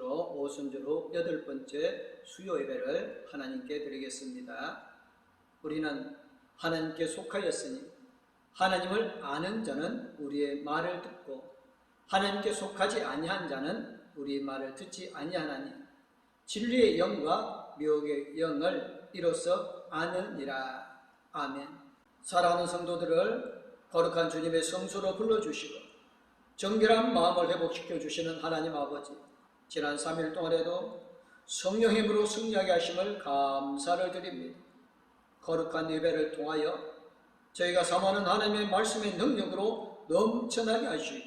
것으로 오순절 8번째 수요 예배를 하나님께 드리겠습니다. 우리는 하나님께 속하였으니 하나님을 아는 자는 우리의 말을 듣고 하나님께 속하지 아니한 자는 우리의 말을 듣지 아니하나니 진리의 영과 미혹의 영을 이로써 아느니라. 아멘. 사랑하는 성도들을 거룩한 주님의 성소로 불러주시고 정결한 마음을 회복시켜 주시는 하나님 아버지, 지난 3일 동안에도 성령 힘으로 승리하게 하심을 감사를 드립니다. 거룩한 예배를 통하여 저희가 사모하는 하나님의 말씀의 능력으로 넘쳐나게 하시고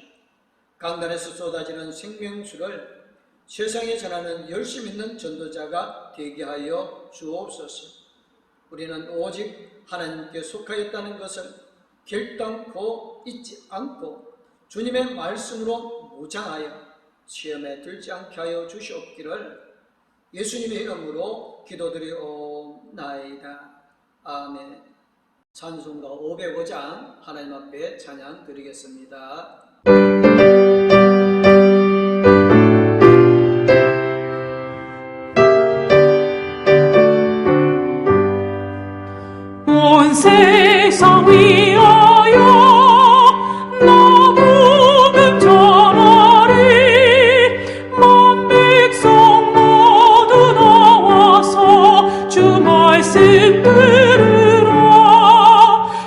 강단에서 쏟아지는 생명수를 세상에 전하는 열심 있는 전도자가 되게 하여 주옵소서. 우리는 오직 하나님께 속하였다는 것을 결단코 잊지 않고 주님의 말씀으로 무장하여 시험에 들지 않게 하여 주시옵기를 예수님의 이름으로 기도드리옵나이다. 아멘. 찬송가 505장 하나님 앞에 찬양 드리겠습니다. 온 세상 위하여 나 복음 전하리. 만 백성 모두 나와서 주 말씀 들으라.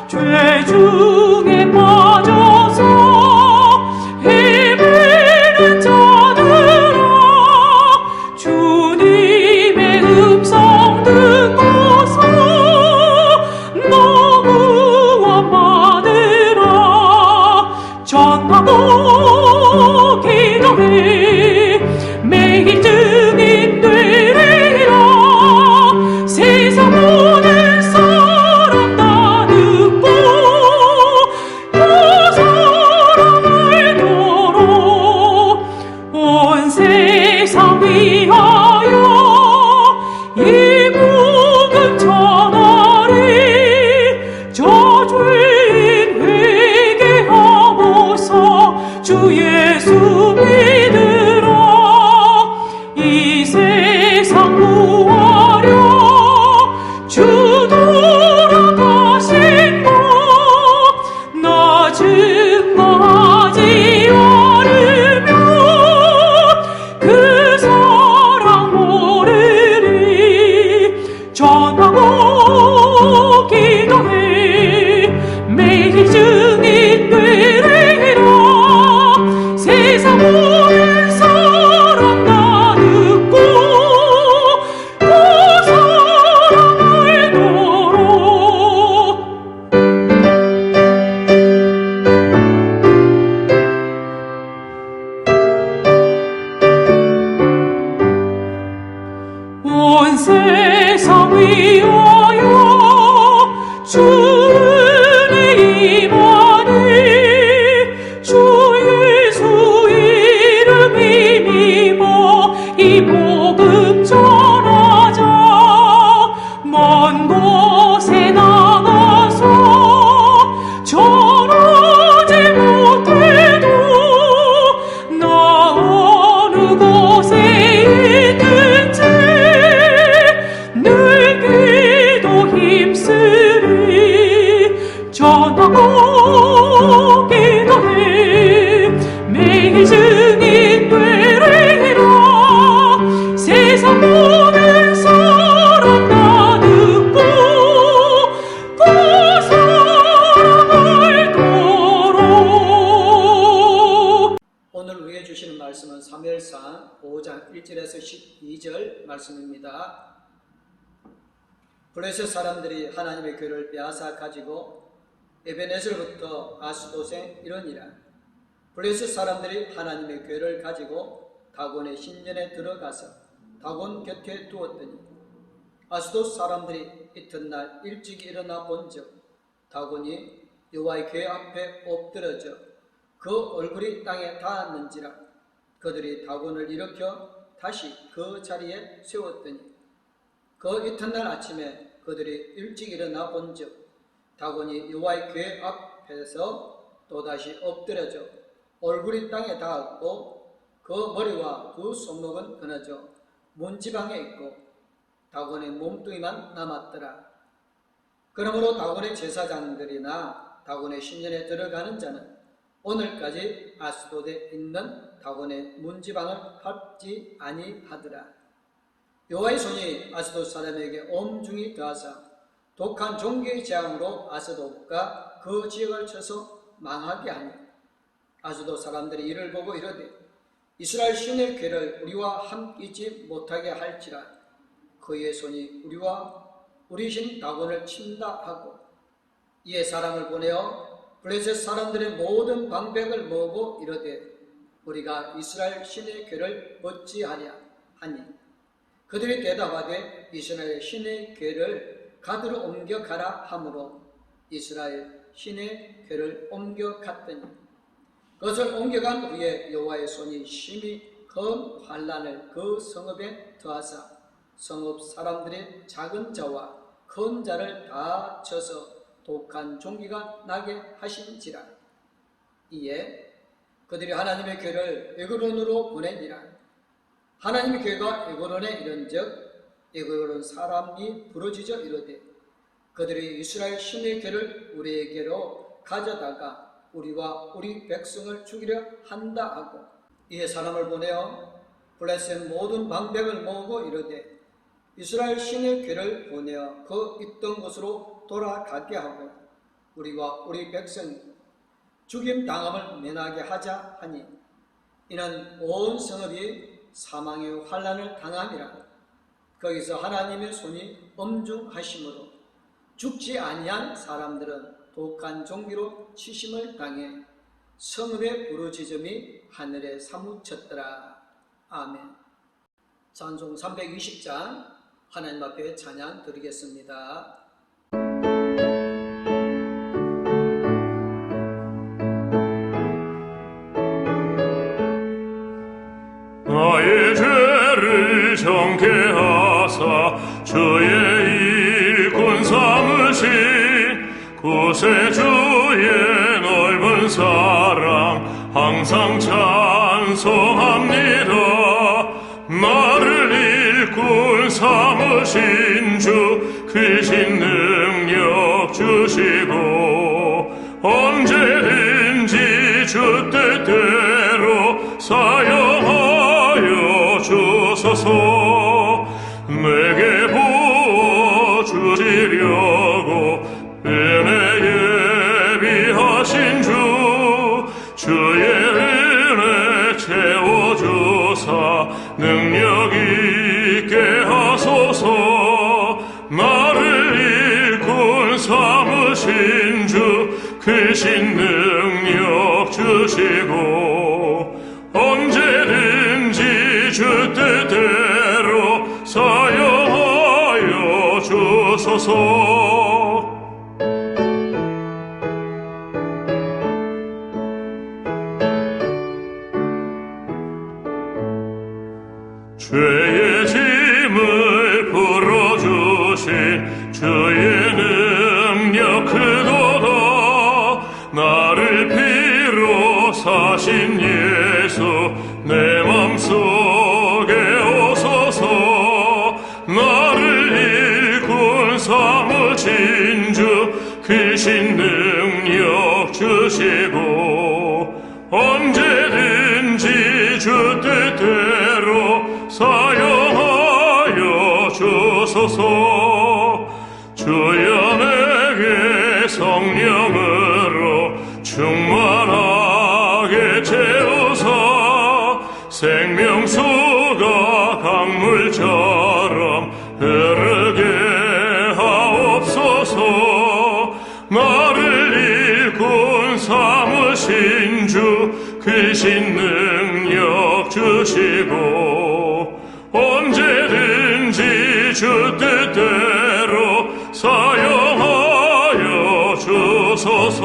죄 중에 빠져서 헤매는 자들아, 주님의 음성 듣고서 구원 받으라. 전하고 기도해 매일 증인 되리라. 세상 모든 사람 다 듣고 그 사랑을 도로 온 세상 위하여 이 복음 전하리. 저 죄인 회개하고서 주 예수 믿으라. 이 세상 구하려 주 돌아가신 것 나 증거하지 않으면 그 사랑 모르리. 전하고 기도해 매일 증인 되리라. 세상 모든 사람 다 듣고 그 사랑을 도로 온 세상 위하여 주를 임하니. 주 예수 이름 힘입어 이 복음 전하자. 먼 곳에 나가서 전하지 못해도 나 어느 곳에 있든지 늘 기도 힘쓰리. 전하고 기도해 매일 증인 되리라. 세상 모든 사람 다 듣고 그 사랑을 도로. 오늘 우리에게 주시는 말씀은 사무엘상 5장 1절에서 12절 말씀입니다. 블레셋 사람들이 하나님의 교회를 빼앗아 가지고 에베네셀부터 아스돗에 이르니라. 블레셋 사람들이 하나님의 교회를 가지고 다곤의 신전에 들어가서 다곤 곁에 두었더니 아스돗 사람들이 이튿날 일찍 일어나 본즉 다곤이 여호와의 교회 앞에 엎드러져 그 얼굴이 땅에 닿았는지라. 그들이 다곤을 일으켜 다시 그 자리에 세웠더니 그 이튿날 아침에 그들이 일찍 일어나 본즉 다곤이 여호와의 궤 앞에서 또다시 엎드려져 얼굴이 땅에 닿았고 그 머리와 두 손목은 끊어져 문지방에 있고 다곤의 몸뚱이만 남았더라. 그러므로 다곤의 제사장들이나 다곤의 신전에 들어가는 자는 오늘까지 아스돗에 있는 다곤의 문지방을 밟지 아니하더라. 여호와의 손이 아스돗 사람에게 엄중히 더하사 독한 종교의 재앙으로 아스돗과 그 지역을 쳐서 망하게 하니 아스돗 사람들이 이를 보고 이르되 이스라엘 신의 괴를 우리와 함께 있지 못하게 할지라 그의 손이 우리와 우리 신 다곤을 친다 하고 이에 사람을 보내어 블레셋 사람들의 모든 방백을 모으고 이르되 우리가 이스라엘 신의 괴를 어찌하랴 하니 그들이 대답하되 이스라엘 신의 괴를 가드로 옮겨 가라 하므로 이스라엘 신의 괴를 옮겨 갔더니 그것을 옮겨간 후에 여호와의 손이 심히 큰 환란을 그 성읍에 더하사 성읍 사람들의 작은 자와 큰 자를 다 쳐서 독한 종기가 나게 하신지라. 이에 그들이 하나님의 괴를 에그론으로 보내니라. 하나님의 괴가 에그론에 이른즉 에그론 사람이 부르짖어 이르되 그들이 이스라엘 신의 괴를 우리에게로 가져다가 우리와 우리 백성을 죽이려 한다 하고 이에 사람을 보내어 블레셋 모든 방백을 모으고 이르되 이스라엘 신의 괴를 보내어 그 있던 곳으로 돌아가게 하고 우리와 우리 백성이 죽임 당함을 면하게 하자 하니 이는 온 성읍이 사망의 환란을 당함이라. 거기서 하나님의 손이 엄중하심으로 죽지 아니한 사람들은 독한 종기로 치심을 당해 성읍의 부르짖음이 하늘에 사무쳤더라. 아멘. 찬송 320장 하나님 앞에 찬양 드리겠습니다. 나의 죄를 정케 하사 주의 일꾼 삼으신 구세 주의 넓은 사랑 항상 찬송합니다. 나를 일꾼 삼으신 주 크신 능력 주시고 언제든지 주 뜻대로 사용하여 주소서. 내게 부어주시려고 은혜 예비하신 주 주의 은혜 채워주사 능력 있게 하소서. 나를 일꾼 삼으신 주 크신 능력 주시고 언제든지 주 뜻대로 사용하여 주소서. 죄의 짐을 풀어주신 주의 능력 크도다. 나를 피로 사신 예수 내 맘속에 오소서. 나를 일꾼 삼으신 주 크신 능력 주시고 언제든지 주 뜻대로 사용하여 주소서. 주여 내게 성령으로 충만하게 채우사 생명수가 강물처럼 흐르게 하옵소서. 나를 일꾼 삼으신 주 크신 능력 주시고 언제든지 주 뜻대로 사용하여 주소서.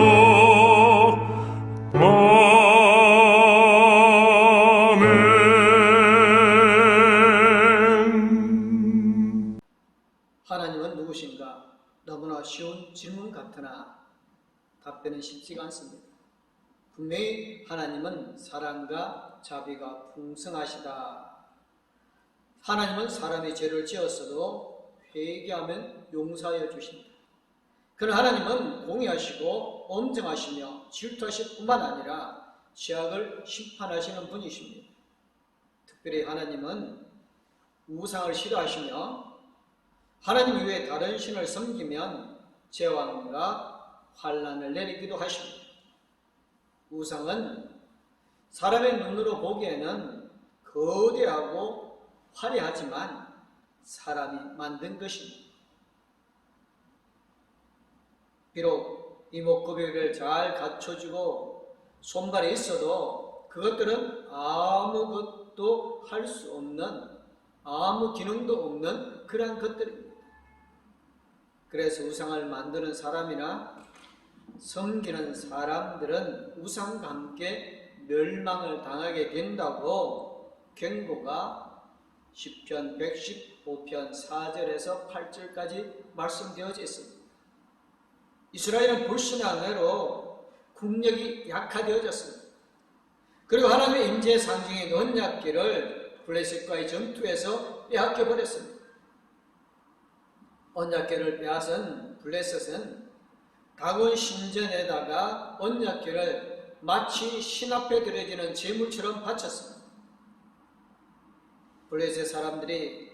아멘. 하나님은 누구신가? 너무나 쉬운 질문 같으나 답변은 쉽지가 않습니다. 분명히 하나님은 사랑과 자비가 풍성하시다. 하나님은 사람이 죄를 지었어도 회개하면 용서하여 주신다. 그러나 하나님은 공의하시고 엄정하시며 질투하실 뿐만 아니라 죄악을 심판하시는 분이십니다. 특별히 하나님은 우상을 싫어하시며 하나님 외에 다른 신을 섬기면 재앙과 환난을 내리기도 하십니다. 우상은 사람의 눈으로 보기에는 거대하고 화려하지만 사람이 만든 것입니다. 비록 이목구비를 잘 갖춰주고 손발이 있어도 그것들은 아무것도 할 수 없는, 아무 기능도 없는 그러한 것들입니다. 그래서 우상을 만드는 사람이나 섬기는 사람들은 우상과 함께 멸망을 당하게 된다고 경고가 시편 115편 4절에서 8절까지 말씀되어져 있습니다. 이스라엘은 불신앙으로 국력이 약화되어졌습니다. 그리고 하나님의 임재의 상징인 언약궤를 블레셋과의 전투에서 빼앗겨 버렸습니다. 언약궤를 빼앗은 블레셋은 다곤 신전에다가 언약궤를 마치 신 앞에 드려지는 제물처럼 바쳤습니다. 블레셋 사람들이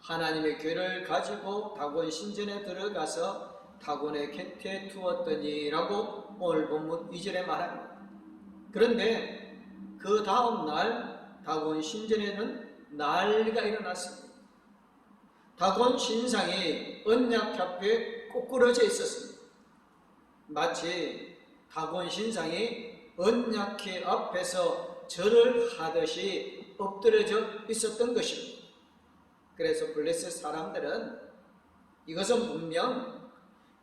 하나님의 궤를 가지고 다곤 신전에 들어가서 다곤의 곁에 두었더니라고 오늘 본문 2절에 말합니다. 그런데 그 다음 날 다곤 신전에는 난리가 일어났습니다. 다곤 신상이 언약 앞에 꼬꾸러져 있었습니다. 마치 다곤 신상이 언약궤 앞에서 절을 하듯이 엎드려져 있었던 것입니다. 그래서 블레셋 사람들은 이것은 분명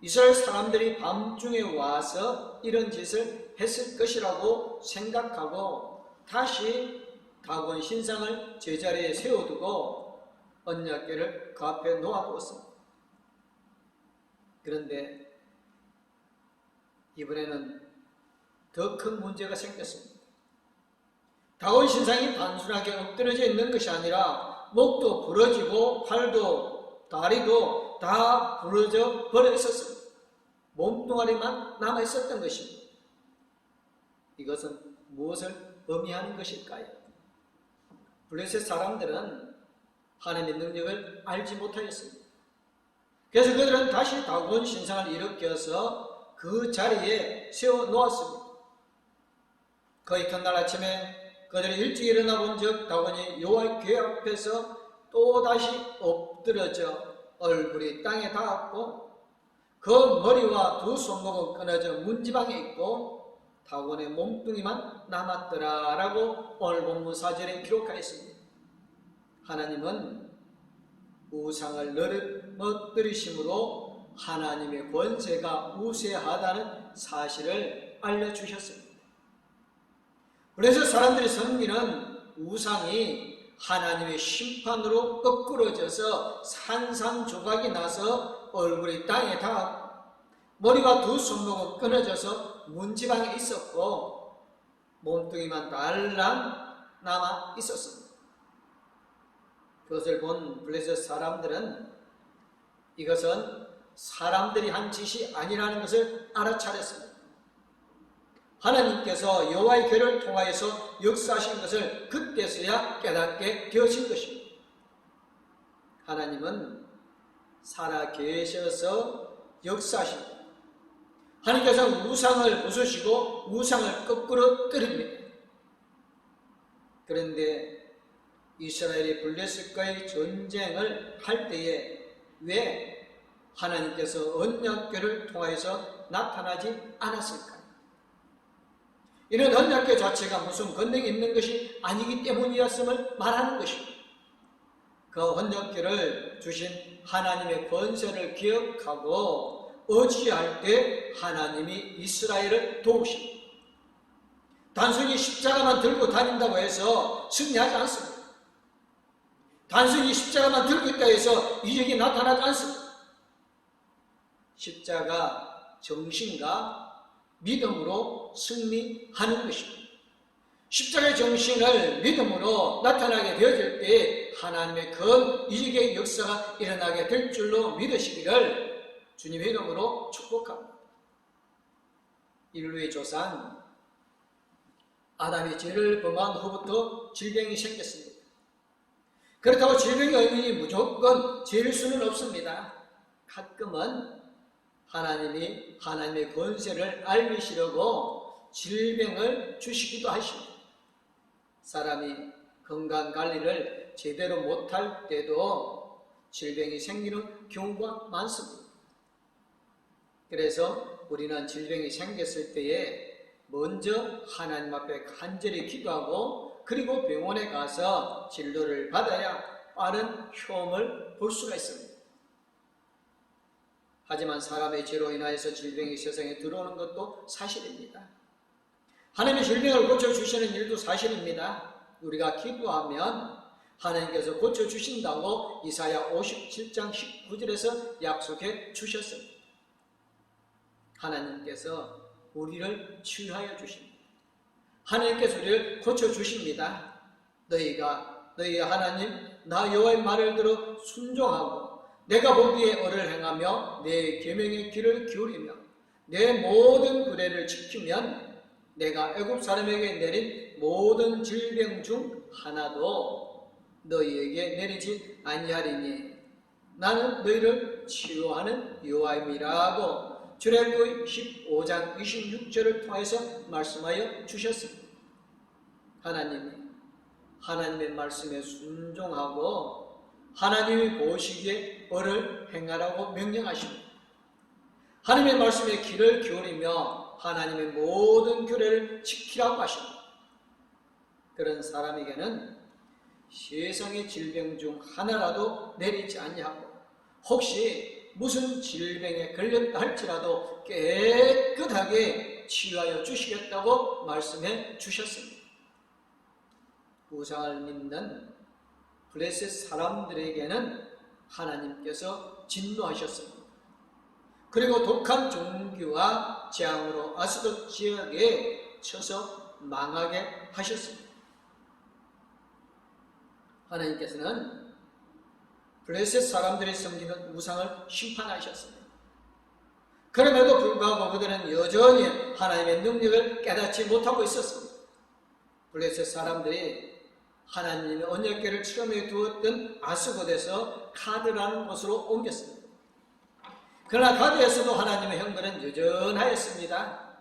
이스라엘 사람들이 밤중에 와서 이런 짓을 했을 것이라고 생각하고 다시 다곤 신상을 제자리에 세워두고 언약궤를 그 앞에 놓아두었습니다. 그런데 이번에는 더 큰 문제가 생겼습니다. 다곤 신상이 단순하게 엎드려져 있는 것이 아니라 목도 부러지고 팔도 다리도 다 부러져 버려 있었습니다. 몸뚱아리만 남아 있었던 것입니다. 이것은 무엇을 의미하는 것일까요? 블레셋 사람들은 하나님의 능력을 알지 못하였습니다. 그래서 그들은 다시 다곤 신상을 일으켜서 그 자리에 세워 놓았습니다. 거의 첫날 아침에 그들이 일찍 일어나 본 적 다곤이 여호와의 궤 앞에서 또다시 엎드려져 얼굴이 땅에 닿았고 그 머리와 두 손목은 끊어져 문지방에 있고 다곤의 몸뚱이만 남았더라라고 오늘 본문 4절에 기록하였습니다. 하나님은 우상을 넘어뜨리심으로 하나님의 권세가 우세하다는 사실을 알려주셨습니다. 그래서 사람들이 섬기는 우상이 하나님의 심판으로 거꾸러져서 산산조각이 나서 얼굴이 땅에 닿았고 머리와 두 손목은 끊어져서 문지방에 있었고 몸뚱이만 달랑 남아 있었습니다. 그것을 본 블레셋 사람들은 이것은 사람들이 한 짓이 아니라는 것을 알아차렸습니다. 하나님께서 여호와의 궤를 통하여서 역사하신 것을 그때서야 깨닫게 되어진 것입니다. 하나님은 살아계셔서 역사하십니다. 하나님께서 우상을 부수시고 우상을 거꾸로 때립니다. 그런데 이스라엘이 블레셋과의 전쟁을 할 때에 왜 하나님께서 언약궤를 통하여서 나타나지 않았을까요? 이런 언약궤 자체가 무슨 권능이 있는 것이 아니기 때문이었음을 말하는 것입니다. 그 언약궤를 주신 하나님의 권세를 기억하고 의지할 때 하나님이 이스라엘을 도우십니다. 단순히 십자가만 들고 다닌다고 해서 승리하지 않습니다. 단순히 십자가만 들고 있다 해서 이적이 나타나지 않습니다. 십자가 정신과 믿음으로 승리하는 것입니다. 십자가의 정신을 믿음으로 나타나게 되어질 때 하나님의 큰 이적의 역사가 일어나게 될 줄로 믿으시기를 주님의 이름으로 축복합니다. 인류의 조상 아담이 죄를 범한 후부터 질병이 생겼습니다. 그렇다고 질병의 원인이 무조건 죄일 수는 없습니다. 가끔은 하나님이 하나님의 권세를 알리시려고 질병을 주시기도 하십니다. 사람이 건강관리를 제대로 못할 때도 질병이 생기는 경우가 많습니다. 그래서 우리는 질병이 생겼을 때에 먼저 하나님 앞에 간절히 기도하고 그리고 병원에 가서 진료를 받아야 빠른 효험을 볼 수가 있습니다. 하지만 사람의 죄로 인하여서 질병이 세상에 들어오는 것도 사실입니다. 하나님의 질병을 고쳐주시는 일도 사실입니다. 우리가 기도하면 하나님께서 고쳐주신다고 이사야 57장 19절에서 약속해 주셨습니다. 하나님께서 우리를 치유하여 주십니다. 하나님께서 우리를 고쳐주십니다. 너희 하나님 나 여호와의 말을 들어 순종하고 내가 보기에 의를 행하며 내 계명의 귀를 기울이며 내 모든 규례를 지키면 내가 애굽 사람에게 내린 모든 질병 중 하나도 너희에게 내리지 아니하리니 나는 너희를 치유하는 여호와임이라고 출애굽기 15장 26절을 통해서 말씀하여 주셨습니다. 하나님의 말씀에 순종하고 하나님이 보시기에 의를 행하라고 명령하십니다. 하나님의 말씀에 귀를 기울이며 하나님의 모든 규례를 지키라고 하십니다. 그런 사람에게는 세상의 질병 중 하나라도 내리지 아니하고 혹시 무슨 질병에 걸렸다 할지라도 깨끗하게 치유하여 주시겠다고 말씀해 주셨습니다. 우상을 믿는 블레셋 사람들에게는 하나님께서 진노하셨습니다. 그리고 독한 종기와 재앙으로 아스돗 지역에 쳐서 망하게 하셨습니다. 하나님께서는 블레셋 사람들이 섬기는 우상을 심판하셨습니다. 그럼에도 불구하고 그들은 여전히 하나님의 능력을 깨닫지 못하고 있었습니다. 블레셋 사람들이 하나님의 언약궤를 처음에 두었던 아스돗에서 가드라는 곳으로 옮겼습니다. 그러나 가드에서도 하나님의 형벌은 여전하였습니다.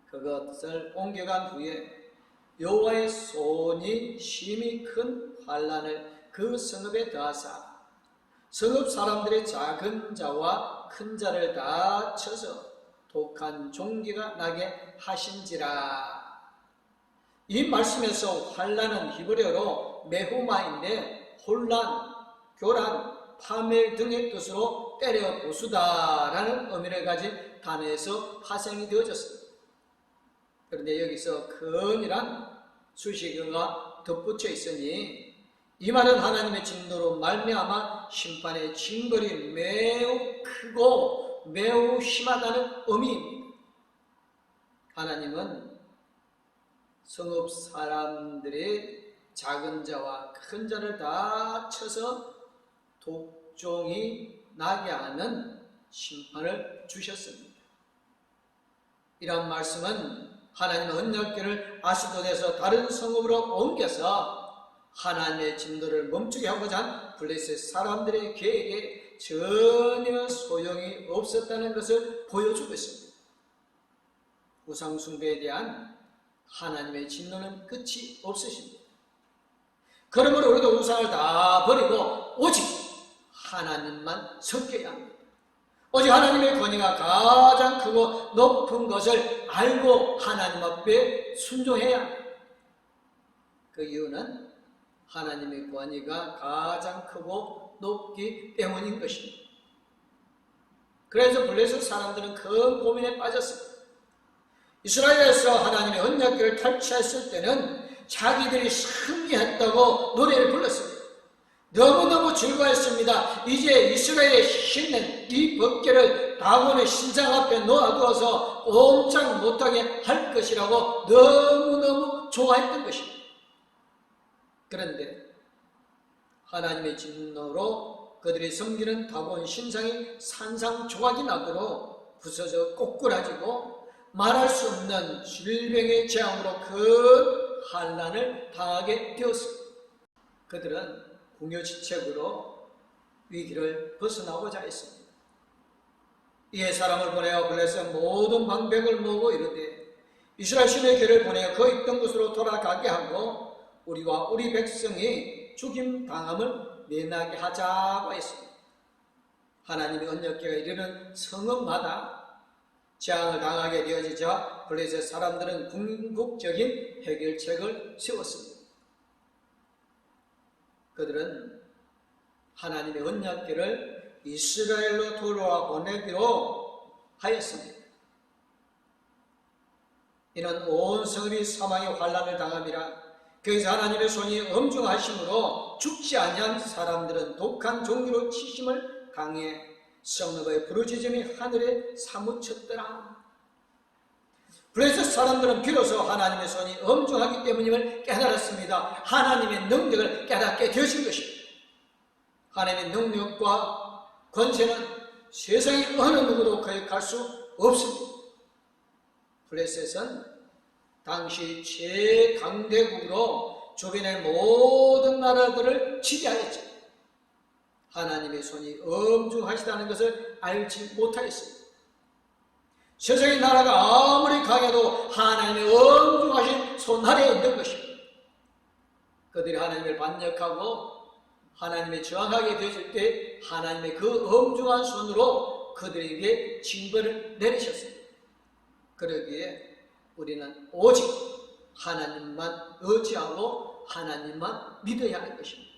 그것을 옮겨간 후에 여호와의 손이 심히 큰 환난을 그 성읍에 더하사 성읍 사람들의 작은 자와 큰 자를 다 쳐서 독한 종기가 나게 하신지라. 이 말씀에서 환난은 히브리어로 메후마인데 혼란, 교란, 파멸 등의 뜻으로 때려 부수다라는 의미를 가진 단어에서 파생이 되어졌습니다. 그런데 여기서 큰이란 수식어가 덧붙여 있으니 이 말은 하나님의 진노로 말미암아 심판의 징벌이 매우 크고 매우 심하다는 의미입니다. 하나님은 성읍 사람들의 작은 자와 큰 자를 다 쳐서 독종이 나게 하는 심판을 주셨습니다. 이런 말씀은 하나님의 언약궤를 아스돗에서 다른 성읍으로 옮겨서 하나님의 진노를 멈추게 하고자 한 블레셋 사람들의 계획에 전혀 소용이 없었다는 것을 보여주고 있습니다. 우상 숭배에 대한 하나님의 진노는 끝이 없으십니다. 그러므로 우리도 우상을 다 버리고 오직 하나님만 섬겨야 합니다. 오직 하나님의 권위가 가장 크고 높은 것을 알고 하나님 앞에 순종해야 합니다. 그 이유는 하나님의 권위가 가장 크고 높기 때문인 것입니다. 그래서 블레셋 사람들은 큰 고민에 빠졌습니다. 이스라엘에서 하나님의 언약궤를 탈취했을 때는 자기들이 승리했다고 노래를 불렀습니다. 너무너무 즐거웠습니다. 이제 이스라엘에 신는 이 법궤를 다곤의 신상 앞에 놓아두어서 꼼짝 못하게 할 것이라고 너무너무 좋아했던 것입니다. 그런데 하나님의 진노로 그들이 섬기는 다곤 신상이 산산조각이 나도록 부서져 꼬꾸라지고 말할 수 없는 질병의 재앙으로 큰 환난을 당하게 되었습니다. 그들은 궁여지책으로 위기를 벗어나고자 했습니다. 이에 사람을 보내어 블레셋 모든 방백을 모으고 이르되 이스라엘 신의 괴를 보내어 그 있던 곳으로 돌아가게 하고 우리와 우리 백성이 죽임 당함을 면하게 하자고 했습니다. 하나님의 언약궤가 이르는 성읍마다 재앙을 당하게 되어지자 블레셋 사람들은 궁극적인 해결책을 세웠습니다. 그들은 하나님의 언약궤를 이스라엘로 돌아와 보내기로 하였습니다. 이는 온 성읍이 사망의 환난을 당함이라. 그래서 하나님의 손이 엄중하심으로 죽지 아니한 사람들은 독한 종기로 치심을 당해 성읍의 부르짖음이 하늘에 사무쳤더라. 블레셋 사람들은 비로소 하나님의 손이 엄중하기 때문임을 깨달았습니다. 하나님의 능력을 깨닫게 되신 것입니다. 하나님의 능력과 권세는 세상의 어느 누구도 거역할 수 없습니다. 블레셋은 당시 최강대국으로 주변의 모든 나라들을 지배하였죠. 하나님의 손이 엄중하시다는 것을 알지 못하였습니다. 세상의 나라가 아무리 강해도 하나님의 엄중하신 손 아래에 있는 것입니다. 그들이 하나님을 반역하고 하나님의 저항하게 되었을 때 하나님의 그 엄중한 손으로 그들에게 징벌을 내리셨습니다. 그러기에 우리는 오직 하나님만 의지하고 하나님만 믿어야 할 것입니다.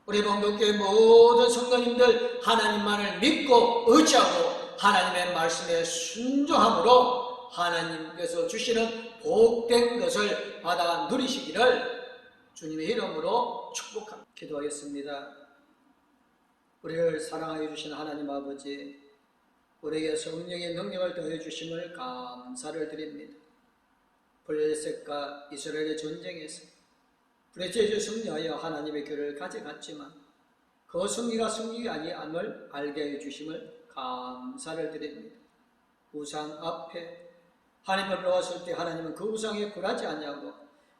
우리 봉독교회 모든 성도님들 하나님만을 믿고 의지하고 하나님의 말씀에 순종함으로 하나님께서 주시는 복된 것을 받아 누리시기를 주님의 이름으로 축복합니다. 기도하겠습니다. 우리를 사랑하여 주신 하나님 아버지, 우리에게 성령의 능력을 더해 주심을 감사를 드립니다. 블레셋과 이스라엘의 전쟁에서 블레셋이 승리하여 하나님의 교를 가져갔지만 그 승리가 승리가 아니함을 알게 해 주심을 감사를 드립니다. 우상 앞에 하나님을 배웠을 때 하나님은 그 우상에 굴하지 아니하고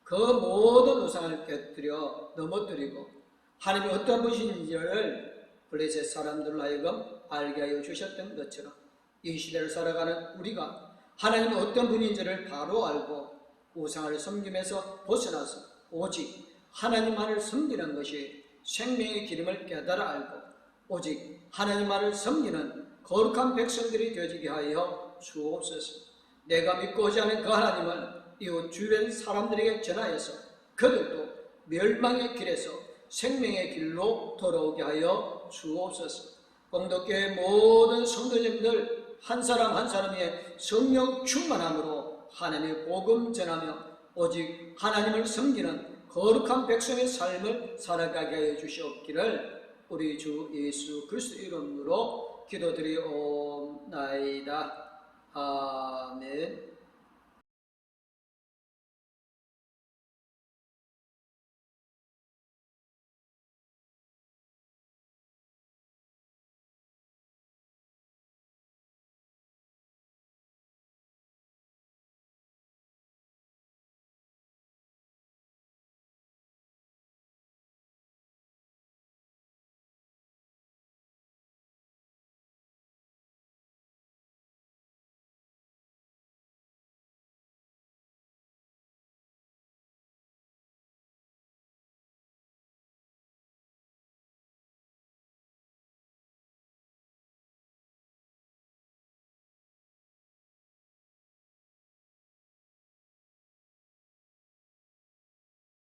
그 모든 우상을 깨뜨려 넘어뜨리고 하나님이 어떤 분이신지를 블레셋 사람들로 하여금 알게 하여 주셨던 것처럼 이 시대를 살아가는 우리가 하나님은 어떤 분인지를 바로 알고 우상을 섬김에서 벗어나서 오직 하나님만을 섬기는 것이 생명의 기름을 깨달아 알고 오직 하나님만을 섬기는 거룩한 백성들이 되어지게 하여 주옵소서. 내가 믿고 오지 않은 그 하나님을 이웃 주변 사람들에게 전하여서 그들도 멸망의 길에서 생명의 길로 돌아오게 하여 주옵소서. 공덕교회 모든 성도님들 한 사람 한 사람의 성령 충만함으로 하나님의 복음 전하며 오직 하나님을 섬기는 거룩한 백성의 삶을 살아가게 하여 주시옵기를 우리 주 예수 그리스도 이름으로 기도드리옵나이다. 아멘.